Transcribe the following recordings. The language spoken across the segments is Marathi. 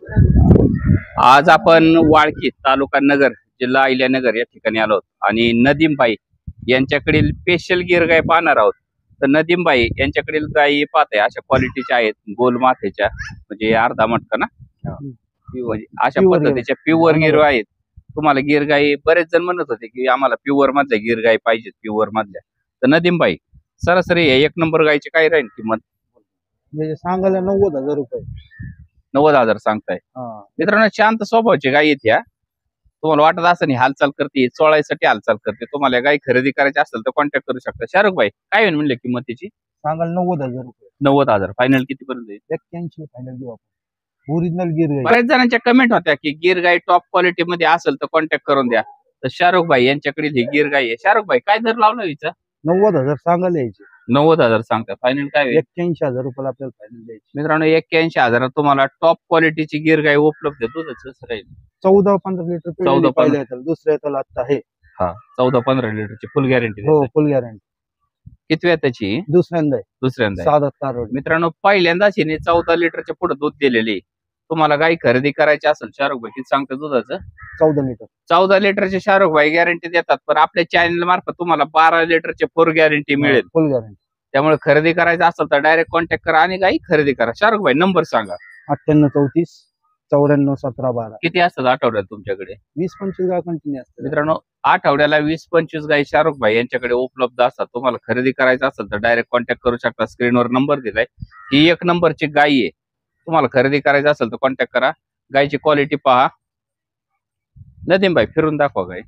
आज आपण वाळकी तालुका नगर जिल्हा अहिल्यानगर या ठिकाणी आलो आहोत आणि नदीमबाई यांच्याकडील स्पेशल गिर गाय पाहणार आहोत. तर नदीमबाई यांच्याकडील गायी पाहताय अशा क्वालिटीच्या आहेत, गोल माथेच्या म्हणजे अर्धा मटका ना अशा पद्धतीच्या प्युअर गिर आहेत. तुम्हाला गिर गाई बरेच जण म्हणत होते की आम्हाला प्युअर मधल्या गिर गाई पाहिजेत प्युअर मधल्या. तर नदीमबाई सरासरी एक नंबर गायची काय राहील किंमत? सांगायला 90,000 रुपये. 90,000 सांगताय. मित्रांनो शांत स्वभावाची गाय आहेत ह्या. तुम्हाला वाटत असं नाही हालचाल करते, चोळायसाठी हालचाल करते. तुम्हाला गाय खरेदी करायची असेल तर कॉन्टॅक्ट करू शकता. शाहरुख भाई काय होईल म्हणले किंमत तिची? सांगायला 90,000 रुपये. 90,000 फायनल किती पर्यंत येईल? 81 फायनल देऊ आपण. ओरिजिनल गिर गाय. बऱ्याच जणांच्या कमेंट होत्या की गिर गाय टॉप क्वालिटी मध्ये असेल तर कॉन्टॅक्ट करून द्या. तर शाहरुख भाई यांच्याकडील ही गिर गाय आहे. शाहरुख भाई काय दर लावला हिचा? 90,000 सांगायला यायचे. 90,000 सांगता. फायनल काय होईल? 81,000 रुपयाला आपल्याला फायनल द्यायची. मित्रांनो 81,000 तुम्हाला टॉप क्वालिटीची गिर गाय उपलब्ध आहे. दुधाचं राहील 14-15 लिटर. 14-15 दुसऱ्या त्याला आता आहे. हा 14-15 लिटरची फुल गॅरंटी. हो फुल गॅरंटी. किती वेळ त्याची? दुसऱ्यांदा दुसऱ्यांदा. साधा तारोड. मित्रांनो पहिल्यांदाच हिने 14 लिटरच्या पुढे दूध दिलेली. तुम्हाला गाय खरेदी करायची असेल शाहरुख भाई किती सांगतो दुधाचं? 14 लिटर. 14 लिटरचे शाहरुख भाई गॅरंटी देतात. पण आपल्या चॅनल मार्फत तुम्हाला 12 लिटरचे फुल गॅरंटी मिळेल. फुल गॅरंटी. त्यामुळे खरेदी करायचं असेल तर डायरेक्ट कॉन्टॅक्ट करा आणि गाई खरेदी करा. शाहरुख भाई नंबर सांगा. 98 34 94 17 12. किती असतात आठवड्यात तुमच्याकडे? 20-25 गाय कंटिन्यू असतात. मित्रांनो आठवड्याला 20-25 गाई शाहरुख भाई यांच्याकडे उपलब्ध असतात. तुम्हाला खरेदी करायचं असेल तर डायरेक्ट कॉन्टॅक्ट करू शकता. स्क्रीनवर नंबर दिलाय. ही एक नंबरची गाय आहे. तुम्हाला खरेदी करायचं असेल तर कॉन्टॅक्ट करा. गायची क्वालिटी पहा. नदीमबाई फिरून दाखवा गाय.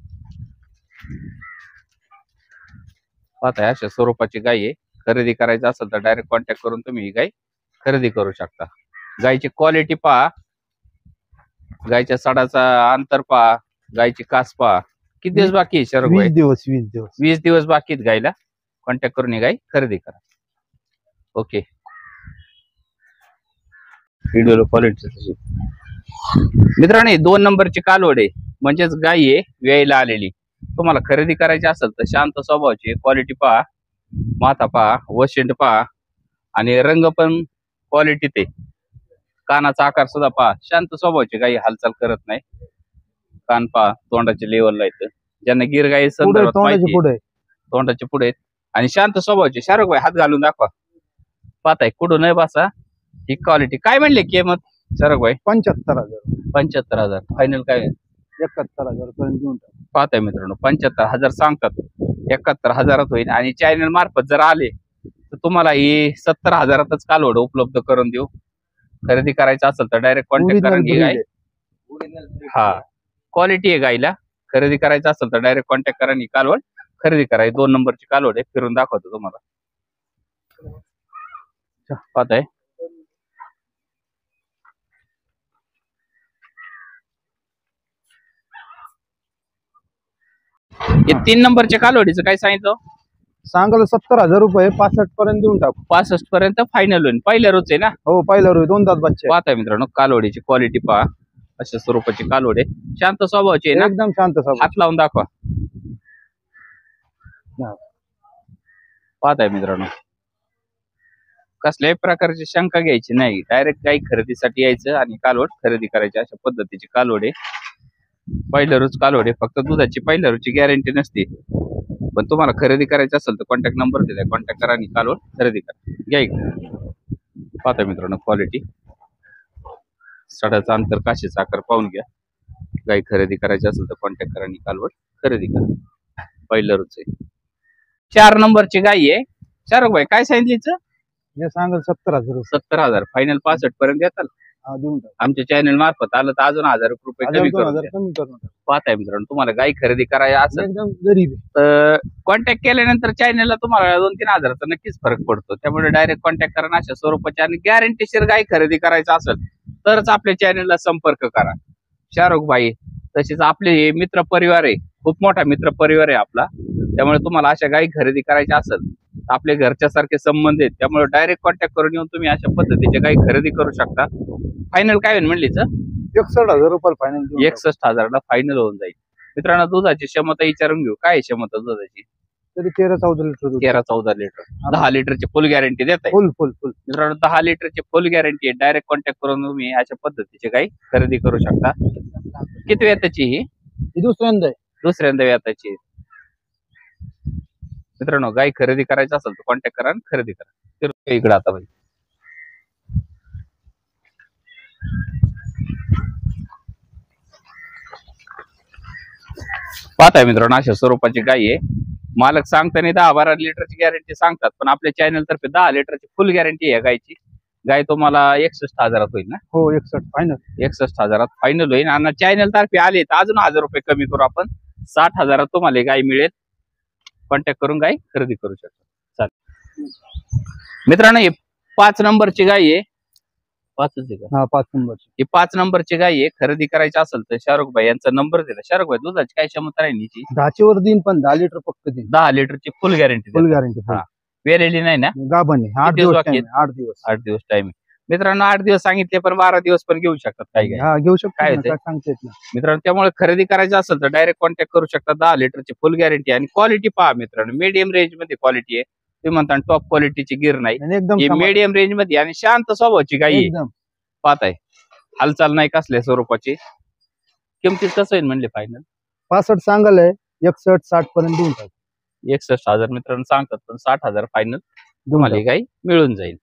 पाहताय अशा स्वरूपाची गाय आहे. खरेदी करायचं असेल तर डायरेक्ट कॉन्टॅक्ट करून तुम्ही ही गाय खरेदी करू शकता. गायची क्वालिटी पहा, गायच्या सडाचा अंतर पहा, गायची कास पहा. किती दिवस बाकी आहे शाहरुख भाई? 20 दिवस बाकी आहेत गायला. कॉन्टॅक्ट करून ही गाय खरेदी करा. ओके. व्हिडिओ क्वालिटी मित्रांनो 2 नंबरची कालवड आहे म्हणजेच गाय आहे वेळेला आलेली. तुम्हाला खरेदी करायची असेल तर शांत स्वभावाची क्वालिटी पहा, माथा पहा, वशिंड पहा आणि रंग पण क्वालिटीत आहे. कानाचा आकार सुद्धा पहा. शांत स्वभावाची गाय हालचाल करत नाही. कान पहा तोंडाच्या लेवलला येतं. ज्यांना गिर गाय संदर्भात माहिती तोंडाच्या पुढे आहेत आणि शांत स्वभावाची. शाहरुख भाई हात घालून दाखवा. पाहताय कुठून नाही बसा. ही क्वालिटी काय म्हणले किंमत शाहरुख भाई? 75,000. 75,000 फायनल काय? 71,000 पर्यंत देऊन टाक. पाहताय मित्रांनो 75,000 सांगतात. 71,000 होईल आणि चॅनल मार्फत जर आले तर तुम्हाला ही 70,000च कालवड उपलब्ध करून देऊ. खरेदी करायचं असेल तर डायरेक्ट कॉन्टॅक्ट करा. गाय हा क्वालिटी आहे गायला. खरेदी करायचं असेल तर डायरेक्ट कॉन्टॅक्ट करा. कालवड खरेदी करा. 2 नंबरची कालवड आहे. फिरून दाखवतो तुम्हाला. पाहताय हे 3 नंबरच्या कालवडीचं काय सांगितलं? सांगायला 70,000 रुपये. 65 पर्यंत देऊन टाकू. 65 पर्यंत फायनल होईल. पहिल्या रोज आहे ना? हो पहिल्या रोज 2 दात बच्चे. पाहताय मित्रांनो कालवडीची क्वालिटी पहा. अशा स्वरूपाची कालवड आहे. शांत स्वभावाची आहे ना? एकदम शांत स्वभाव. हात लावून दाखवा. पाहताय मित्रांनो कसल्याही प्रकारची शंका घ्यायची नाही. डायरेक्ट गाई खरेदीसाठी यायचं आणि कालवड खरेदी करायची. अशा पद्धतीची कालवड आहे. पहिल्या रोज कालवड आहे. फक्त दुधाची पहिल्या रोजची गॅरंटी नसते. पण तुम्हाला खरेदी करायचं असेल तर कॉन्टॅक्ट नंबर दिलाय. कॉन्टॅक्ट करा आणि कालवड खरेदी करा. घ्या. पाहता मित्रांनो क्वालिटी. सडाचा अंतर काशीचा आकार पाहून घ्या. गाय खरेदी करायची असेल तर कॉन्टॅक्ट करा आणि कालवड खरेदी करा. पहिलं रोज आहे. 4 नंबरची गाय आहे. शाहरुख भाई काय सांगितलं? हे सांगाल 70,000. 70,000 फायनल 65 पर्यंत येतात. आमच्या चॅनल मार्फत आलं तर अजून 1,000 रुपये कमी करून. पाहताय मित्रांनो तुम्हाला गाय खरेदी करायला असेल तर कॉन्टॅक्ट केल्यानंतर चॅनलला तुम्हाला 2-3 हजाराचा नक्कीच फरक पडतो. त्यामुळे डायरेक्ट कॉन्टॅक्ट करा. अशा स्वरूपाची आणि गॅरंटीशीर गाय खरेदी करायचं असेल तरच आपल्या चॅनलला संपर्क करा. शाहरुख भाई तसेच आपले मित्र परिवार आहे. खूप मोठा मित्र परिवार आहे आपला. त्यामुळे तुम्हाला अशा गायी खरेदी करायच्या असेल तर आपल्या घरच्या सारखे संबंध आहेत. त्यामुळे डायरेक्ट कॉन्टॅक्ट करून येऊन तुम्ही अशा पद्धतीच्या गायी खरेदी करू शकता. फायनल काय होईल म्हणलीच? 61,000 रुपये फायनल. 61,000ला फायनल होऊन जाईल. मित्रांनो दुधाची क्षमता विचारून घेऊ. काय क्षमता दुधाची? तरी 13-14 लिटर 13-14 लिटर 10 लिटरची फुल गॅरंटी देत आहे. फुल फुल फुल मित्रांनो 10 लिटरची फुल गॅरंटी आहे. डायरेक्ट कॉन्टॅक्ट करून तुम्ही अशा पद्धतीचे गाई खरेदी करू शकता. किती वेताची ही? दुसऱ्यांदा आहे. दुसऱ्यांदा वेताची. मित्रांनो गाई खरेदी करायचं असेल तर कॉन्टॅक्ट करा आणि खरेदी करा. इकडे आता भाई पाहताय मित्रांनो अशा स्वरूपाची गाय आहे. मालक सांगताना 10-12 लिटरची गॅरंटी सांगतात, पण आपल्या चॅनल तर्फे 10 लिटरची फुल गॅरंटी आहे गायची. गाय तुम्हाला 61,000 होईल ना? हो 61 फायनल. 61,000 फायनल होईल. आणि चॅनल तर्फे आले तर अजून 1000 रुपये कमी करू आपण. 60,000 तुम्हाला गाय मिळेल. कॉन्टॅक्ट करून गाय खरेदी करू शकता. चालेल मित्रांनो ही 5 नंबरची गाय आहे. 5 नंबरची. ही 5 नंबरची गाय आहे. खरेदी करायची असेल तर शाहरुख भाई यांचा नंबर दिला. शाहरुख भाई दुधाची काय क्षमता आहे हिची? 10 वर दिन, पण 10 लिटर फक्त दिन. 10 लिटरची फुल गॅरंटी. फुल गॅरंटी. हा वेलेली नाही ना? गाभण आहे. 8 दिवस. 8 दिवस टाइम. मित्रांनो 8 दिवस सांगितले, पण 12 दिवस पण घेऊ शकतात काही गाय. घेऊ शकतो. काय सांगता येत नाही मित्रांनो. त्यामुळे खरेदी करायचं असेल तर डायरेक्ट कॉन्टॅक्ट करू शकता. 10 लिटरची फुल गॅरंटी. आणि क्वालिटी पहा मित्रांनो, मीडियम रेंज मध्ये क्वालिटी आहे. तुम्ही म्हणता टॉप क्वालिटीची गिर नाही, एकदम मीडियम रेंज मध्ये आणि शांत स्वभावाची गाय आहे. पाहताय हालचाल नाही कसल्या स्वरूपाची. किमतीत कसं होईल म्हणले फायनल? 65 सांगायला 61-60 पर्यंत देऊन टाक. 61,000 मित्रांनो सांगतात, पण 60,000 फायनल तुम्हाला गाय मिळून जाईल.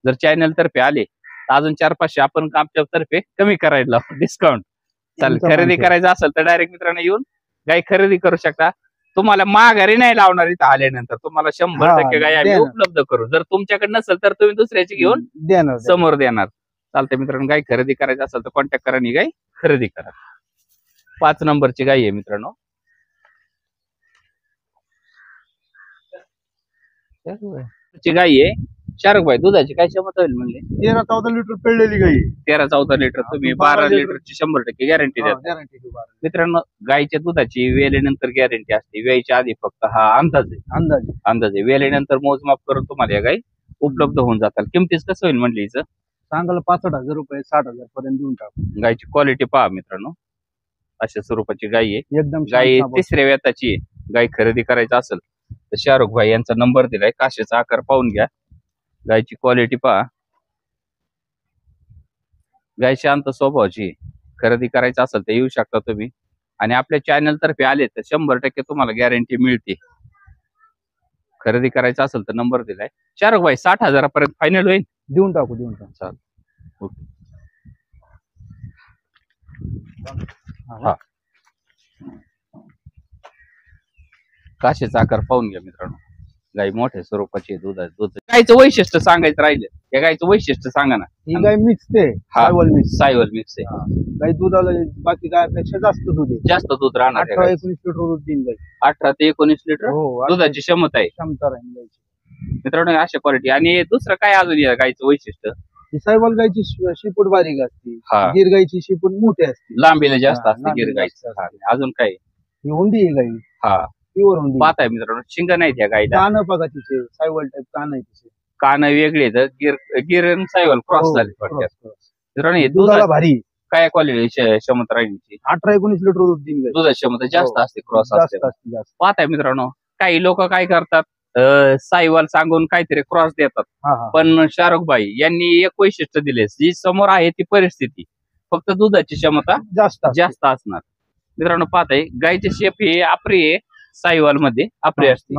जर चॅनल तर्फे आले तर अजून 400-500 आपण आमच्या तर्फे कमी करायला डिस्काउंट. चालेल. खरेदी करायचं असेल तर डायरेक्ट मित्रांनो येऊन गाय खरेदी करू शकता. तुम्हाला माघारी नाही लावणार इथं आल्यानंतर. तुम्हाला 100% गाय आम्ही उपलब्ध करू. जर तुमच्याकडे नसेल तर तुम्ही दुसऱ्याची घेऊन समोर देणार. चालतंय मित्रांनो. गाय खरेदी करायचं असेल तर कॉन्टॅक्ट करा आणि गाय खरेदी करा. 5 नंबरची गाय आहे मित्रांनो. गाय आहे. शाहरुख भाई दुधाची काय क्षमता होईल म्हणले? 13-14 लिटर पिळलेली गाई. 13-14 लिटर. तुम्ही 12 लिटरची 100% गॅरंटी द्या. मित्रांनो गायच्या दुधाची वेळेनंतर गॅरंटी असते. वेळेच्या आधी फक्त हा अंदाज आहे. वेळेनंतर मोजमाप करून तुम्हाला या गाय उपलब्ध होऊन जातात. किमतीच कसं होईल म्हणले हिचं? सांगायला 65,000 रुपये 60,000 पर्यंत देऊन टाकू. गायची क्वालिटी पहा मित्रांनो. अशा स्वरूपाची गाय आहे. एकदम गाय 3ऱ्या वेताची आहे. गाय खरेदी करायची असेल तर शाहरुख भाई यांचा नंबर दिलाय. काशेचा आकार पाहून घ्या. गायची क्वालिटी पहा. गाय शांत स्वभावाची. खरेदी करायचं असेल तर येऊ शकता तुम्ही. आणि आपल्या चॅनल तर्फे आले तर 100% तुम्हाला गॅरंटी मिळते. खरेदी करायचं असेल तर नंबर दिलाय. शाहरुख भाई 60,000 पर्यंत फायनल होईल. देऊन टाकू. चालेल. हा काशेचा आकार पाहून घ्या मित्रांनो. गाय मोठ्या स्वरूपाची दूध. गायचं वैशिष्ट्य सांगायचं राहिलं. या गायचं वैशिष्ट्य सांगा ना. ही गाय मिक्स आहे. सायवल मिक्स आहे. गाय दुधाला बाकी गायपेक्षा जास्त दूध आहे. जास्त दूध राहणार. 18-19 लिटर दूध देईन गाय. 18 ते 19 लिटर दुधाची क्षमता आहे. मित्रांनो अशा क्वालिटी. आणि दुसरं काय अजून या गायचं वैशिष्ट्य? सायवल गायची शिपूट बारीक असते. गिर गायची शिपूट मोठी असते. लांबीला जास्त असते गिर गायची. अजून काय? ही हुंडी आहे गाई. हा प्युअर हुंडी. पाहताय मित्रांनो शिंग नाही त्या गायला. कान बघा तिचे. सायवल टाईप कान आहे तिचे. कान वेगळे तर गिर आणि सायवल क्रॉस झाले. मित्रांनो हे दुधाला भारी काय क्वालिटी क्षमता राहिली? 18-19 लिटर दूध देईन गाय. दुधाची क्षमता जास्त असते. क्रॉस असते. पाहताय मित्रांनो काही लोक काय करतात, सायवाल सांगून काहीतरी क्रॉस देतात. पण शाहरुख भाई यांनी एक वैशिष्ट्य दिले. जी समोर आहे ती परिस्थिती. फक्त दुधाची क्षमता जास्त असणार. मित्रांनो पाहताय गायचे शेप हे आपरी आहे. सायवाल मध्ये आपरी असते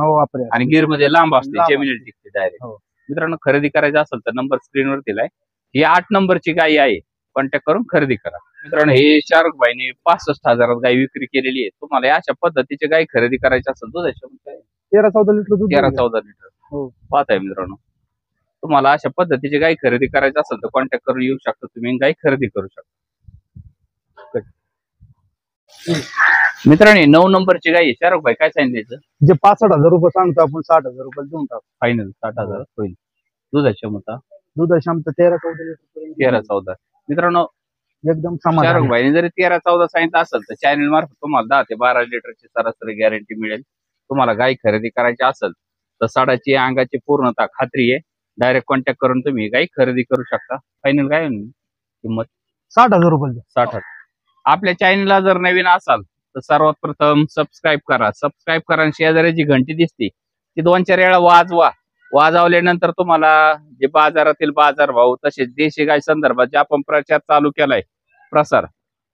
आणि गिर मध्ये लांब असते. जमिनीला टिकते डायरेक्ट. मित्रांनो खरेदी करायचं असेल तर नंबर स्क्रीनवर दिलाय. ही 8 नंबरची गाय आहे. कॉन्टॅक्ट करून खरेदी करा. मित्रांनो हे शाहरुख भाईने 65,000 गाय विक्री केलेली आहे. तुम्हाला अशा पद्धतीची गाय खरेदी करायची असेल दुधाची 13-14 लिटर दूध. 13-14 लिटर. पाहताय मित्रांनो तुम्हाला अशा पद्धतीची गाय खरेदी करायची असेल तर कॉन्टॅक्ट करून येऊ शकता. तुम्ही गाय खरेदी करू शकता. मित्रांनो 9 नंबरची गाय आहे. शाहरुख भाई काय सांगितलं? जे 65,000 रुपये सांगतो आपण 60,000 रुपये देऊन टाकू. फायनल 60,000 होईल. दुधाची क्षमता 13-14 लिटर. 13-14. मित्रांनो एकदम शाहरुख भाईने जरी 13-14 सांगितलं असेल तर चॅनल मार्फत तुम्हाला 10 ते 12 लिटरची सरासरी गॅरंटी मिळेल. तुम्हाला गाय खरेदी करायची असेल तर साडाची अंगाची पूर्णता खात्री आहे. डायरेक्ट कॉन्टॅक्ट करून तुम्ही गाय खरेदी करू शकता. फायनल काय किंमत? 60,000 रुपये. 60,000. आपल्या चॅनलला जर नवीन असाल तर सर्वात प्रथम सबस्क्राईब करा आणि शेजारी जी घंटी दिसते ती 2-4 वेळा वाजवा. वाजवल्यानंतर तुम्हाला जे बाजारातील बाजारभाव तसेच देशी गाय संदर्भात जे आपण प्रचार चालू केलाय प्रसार,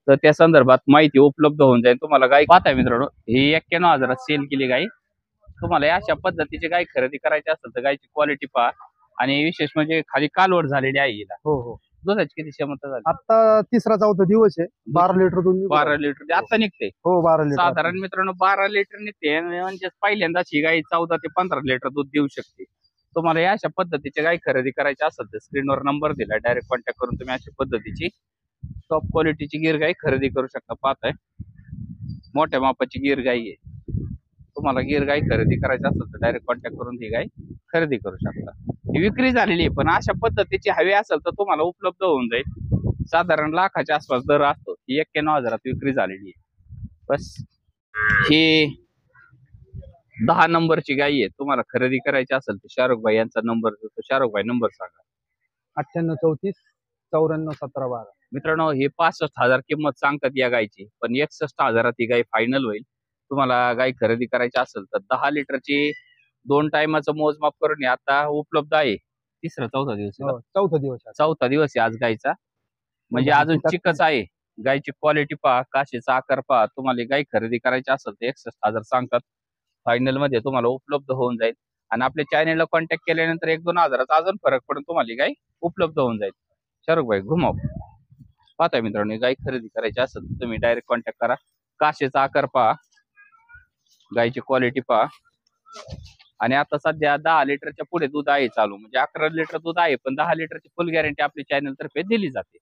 तर त्या संदर्भात माहिती उपलब्ध होऊन जाईल तुम्हाला. गाय पाहताय मित्रांनो, ही 91,000 सेल केली गाय. तुम्हाला अशा पद्धतीची गाय खरेदी करायची असेल तर गायची क्वालिटी पहा. आणि विशेष म्हणजे खाली कालवड झालेली आहे हिला. हो हो. दुधाची किती क्षमता झाली? आता 3-4 दिवस आहे. 12 लिटर दूध निघतं. 12 लिटर आता निघते. हो 12 लिटर साधारण मित्रांनो 12 लिटर निघते. म्हणजे पहिल्यांदाच ही गाय 14 ते 15 लिटर दूध देऊ शकते. तुम्हाला या अशा पद्धतीची गाय खरेदी करायची असेल तर स्क्रीनवर नंबर दिला, डायरेक्ट कॉन्टॅक्ट करून तुम्ही अशा पद्धतीची टॉप क्वालिटीची गिर गाय खरेदी करू शकता. पाहताय मोठ्या मापाची गिर गाय आहे. तुम्हाला गिर गाय खरेदी करायची असेल तर डायरेक्ट कॉन्टॅक्ट करून ही गाय खरेदी करू शकता. ही विक्री झालेली आहे, पण अशा पद्धतीची हवी असेल तर तुम्हाला उपलब्ध होऊन जाईल. साधारण लाखाच्या आसपास दर असतो. ही 91,000 विक्री झालेली आहे. बस ही 10 नंबरची गाय आहे. तुम्हाला खरेदी करायची असेल तर शाहरुख भाई यांचा नंबर देतो. शाहरुख भाई नंबर सांगा. 9834 94 17 12. मित्रांनो, हे 65,000 किंमत सांगतात या गायची, पण 61,000 ही गाय फायनल होईल. तुम्हाला गाय खरेदी करायची असेल तर 10 लिटरची 2 टायमाचं मोजमाप करून आता उपलब्ध आहे. 3-4 दिवस आहे. चौथा दिवस आहे. 4था दिवस आहे आज गायचा. म्हणजे अजून चिकच आहे. गायची क्वालिटी पहा, काशीचा आकार पहा. तुम्हाला गाय खरेदी करायची असेल तर 61,000 सांगतात. फायनल मध्ये तुम्हाला उपलब्ध होऊन जाईल. आणि आपल्या चॅनेलला कॉन्टॅक्ट केल्यानंतर 1-2 हजाराचा अजून फरक पडून तुम्हाला गाय उपलब्ध होऊन जाईल. शाहरुख भाई घुमाव. पाहताय मित्रांनो, गाय खरेदी करायची असेल तर तुम्ही डायरेक्ट कॉन्टॅक्ट करा. काशीचा आकार पहा, गायची क्वालिटी पहा. आणि आता सध्या 10 लिटरच्या पुढे दूध आहे चालू. म्हणजे 11 लिटर दूध आहे, पण 10 लिटरची फुल गॅरंटी आपल्या चॅनल तर्फे दिली जाते.